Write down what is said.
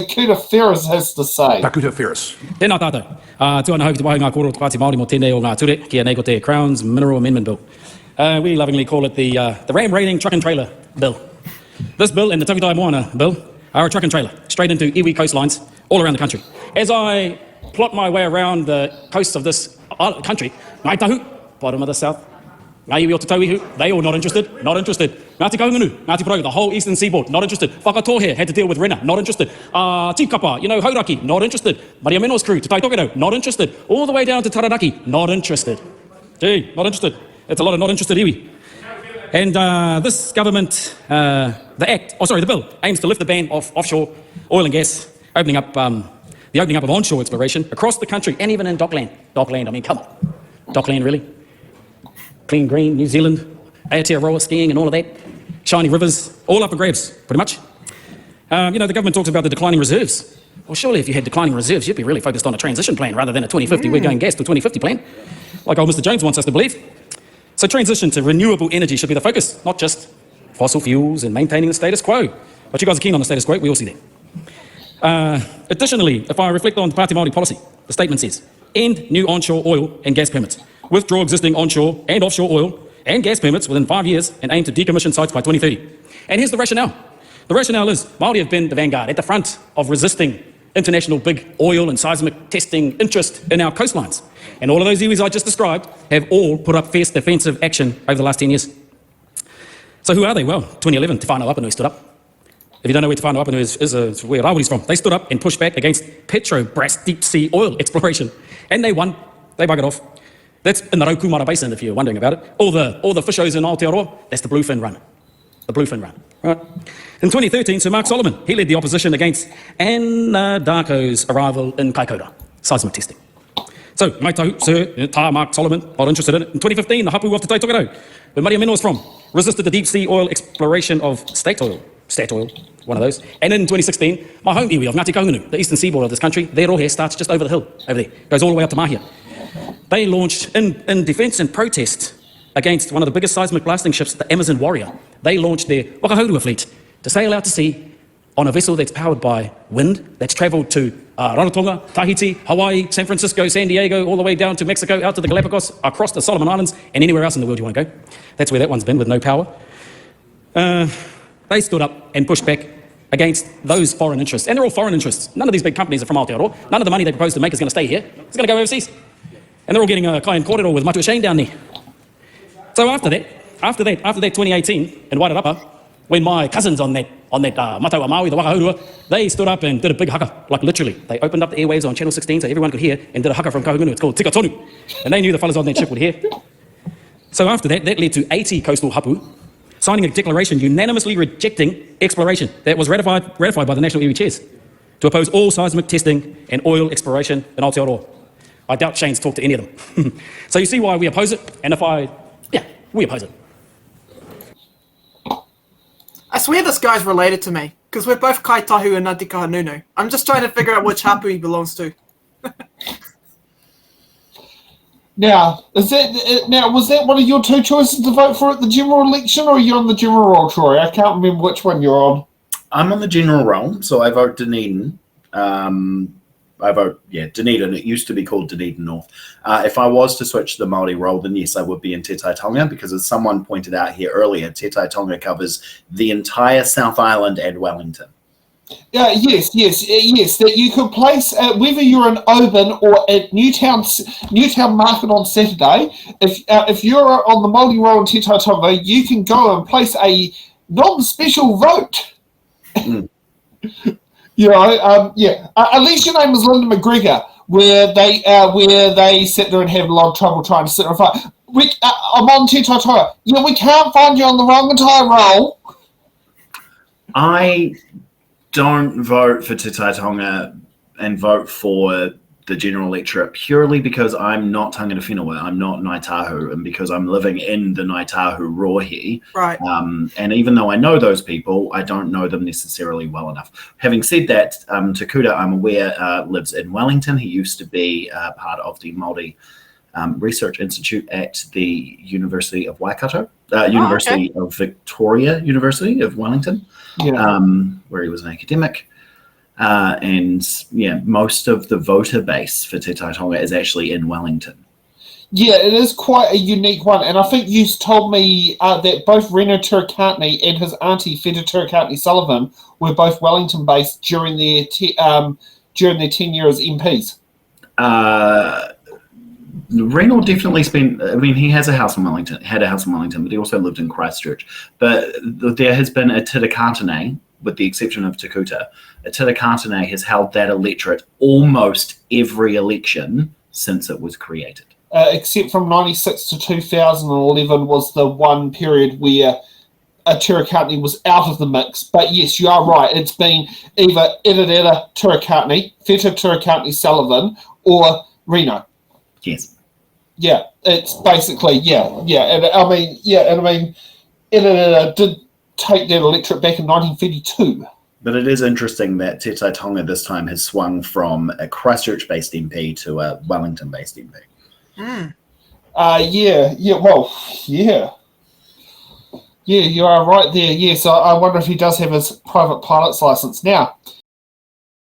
Takuta Ferris has to say. Takuta Ferris. Tēnā tātou. Tūana hau ki te wāhi ngā kōrero te Pāti Māori mo tēnei o ngā ture, kia nei ko te Crown's Mineral Amendment Bill. We lovingly call it the Ram Raiding Truck and Trailer Bill. This bill and the Takutai Moana Bill are a truck and trailer, straight into iwi coastlines all around the country. As I plot my way around the coasts of this country, Ngāi Tahu, bottom of the south, Ngāi iwi o te Tauihu, they all not interested. Ngāti Kahungunu, Ngāti Porou, the whole eastern seaboard, not interested. Whakatohe had to deal with Rena, not interested. Tīkapa, Hauraki, not interested. Maria Menor's crew, Te Taitokerau, not interested. All the way down to Taranaki, not interested. Gee, not interested. It's a lot of not interested iwi. And this government, the bill, aims to lift the ban off offshore oil and gas, opening up the opening up of onshore exploration across the country and even in dockland. Dockland, I mean, come on. Dockland, really? Clean green, New Zealand, Aotearoa skiing and all of that. Shiny rivers, all up for grabs, pretty much. The government talks about the declining reserves. Well, surely if you had declining reserves, you'd be really focused on a transition plan rather than a 2050, we're going gas to 2050 plan, like old Mr. Jones wants us to believe. So transition to renewable energy should be the focus, not just fossil fuels and maintaining the status quo. But you guys are keen on the status quo, we all see that. Additionally, if I reflect on the Pāti Māori policy, the statement says, end new onshore oil and gas permits, withdraw existing onshore and offshore oil and gas permits within 5 years and aim to decommission sites by 2030. And here's the rationale. The rationale is Māori have been the vanguard at the front of resisting international big oil and seismic testing interest in our coastlines. And all of those iwis I just described have all put up fierce defensive action over the last 10 years. So who are they? Well, 2011, Te Whānau Apanui stood up. If you don't know where Te Whānau Apanui is it's where Rawiri's from. They stood up and pushed back against Petrobras deep sea oil exploration. And they won. They buggered off. That's in the Raukumara Basin, if you're wondering about it. All the fishers in Aotearoa, that's the bluefin run. The bluefin run, right? In 2013, Sir Mark Solomon, he led the opposition against Anadarko's arrival in Kaikoura, seismic testing. So, Ngāi Tahu, Sir Mark Solomon, not interested in it. In 2015, the hapu of Te Taitokerau, where Maria Menor's from, resisted the deep sea oil exploration of State Oil, one of those. And in 2016, my home iwi of Ngāti Kahungunu, the eastern seaboard of this country, their rohe starts just over the hill, over there, goes all the way up to Mahia. They launched, in defence and protest against one of the biggest seismic blasting ships, the Amazon Warrior, they launched their Wakahaurua fleet to sail out to sea on a vessel that's powered by wind, that's travelled to Rarotonga, Tahiti, Hawaii, San Francisco, San Diego, all the way down to Mexico, out to the Galapagos, across the Solomon Islands, and anywhere else in the world you want to go. That's where that one's been, with no power. They stood up and pushed back against those foreign interests. And they're all foreign interests. None of these big companies are from Aotearoa. None of the money they propose to make is going to stay here. It's going to go overseas. And they're all getting a kai and kōrero with Matua Shane down there. So after that 2018, in Wairarapa, when my cousins on that Mataua Maui, the Wakahaurua, they stood up and did a big haka, like literally. They opened up the airwaves on Channel 16 so everyone could hear and did a haka from Kahungunu. It's called Tika Tonu. And they knew the fellas on that ship would hear. So after that led to 80 coastal hapu signing a declaration unanimously rejecting exploration that was ratified by the National Iwi Chairs to oppose all seismic testing and oil exploration in Aotearoa. I doubt Shane's talked to any of them. So you see why we oppose it, and we oppose it. I swear this guy's related to me, because we're both Kai Tahu and Ngāti Kahungunu. I'm just trying to figure out which hapu he belongs to. Now, was that one of your two choices to vote for at the general election, or are you on the general roll, Troy? I can't remember which one you're on. I'm on the general roll, so I vote Dunedin. I vote, Dunedin. It used to be called Dunedin North. If I was to switch to the Māori role, then yes, I would be in Te Tai Tonga, because as someone pointed out here earlier, Te Tai Tonga covers the entire South Island and Wellington. Yes, that you could place, whether you're in Oban or at Newtown Market on Saturday, if you're on the Māori role in Te Tai Tonga, you can go and place a non-special vote. Mm. Unless your name is Linda McGregor, where they sit there and have a lot of trouble trying to sit and fight. I'm on Te Tai Tonga. Yeah, we can't find you on the wrong entire role. I don't vote for Te Tai Tonga and vote for the general electorate purely because I'm not tangata whenua, I'm not Ngāi Tahu, and because I'm living in the Ngāi Tahu rohe. Right. And even though I know those people, I don't know them necessarily well enough. Having said that, Takuta, I'm aware, lives in Wellington. He used to be part of the Māori Research Institute at the University of Waikato, University of Victoria, University of Wellington, where he was an academic. and yeah, most of the voter base for Te Tai Tonga is actually in Wellington. Yeah, it is quite a unique one, and I think you told me that both Reno Turikantne and his auntie Feta Turikantne-Sullivan were both Wellington-based during their 10 years as MPs. Reno definitely spent. I mean, he has a house in Wellington. Had a house in Wellington, but he also lived in Christchurch. But there has been a Te Kātane, with the exception of Takuta. A Te Kātane has held that electorate almost every election since it was created. Except from 96 to 2011 was the one period where Turikantne was out of the mix. But yes, you are right. It's been either Irireira Turikantne, Feta Turikantne-Sullivan, or Reno. Yes. Yeah, it's basically, and I mean, Irireira did take that electorate back in 1932. But it is interesting that Te Tai Tonga this time has swung from a Christchurch-based MP to a Wellington-based MP. Yeah, you are right there. Yes, I wonder if he does have his private pilot's license. Now,